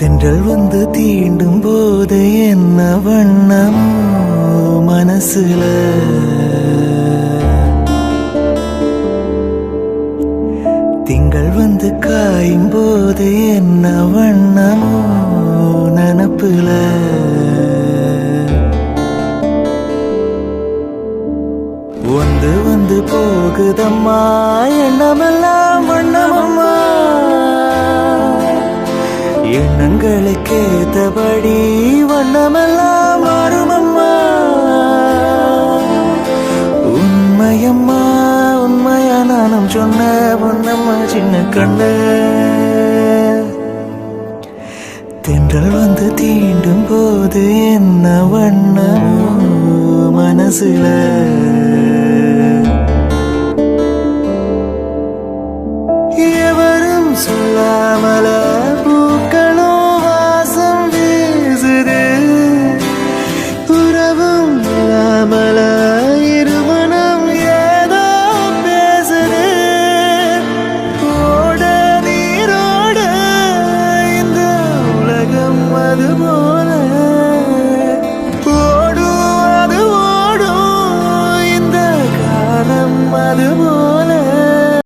தென்றல் வந்து தீண்டும் போது என்ன வண்ணமோ மனசுல திங்கள் வந்து காயும் போது என்ன வண்ணமோ நனப்புல வந்து வந்து போகுதம்மா எண்ணமெல்லாம் வண்ணமம்மா எண்ணங்களுக்கு ஏத்தபடி வண்ணமெல்லாம் மாறுமம்மா உண்மையம்மா உண்மையா நானும் சொன்ன பொன்னம்மா சின்ன கண்ணு தென்றல் வந்து தீண்டும் போது என்ன வண்ணமோ மனசுல எவரும் சொல்லாமல பூக்களும் வாசம் வீசுது உறவும் இல்லாமல இருமனம் ஏதோ பேசுது ஓட நீரோட இந்த உலகம் அதுபோ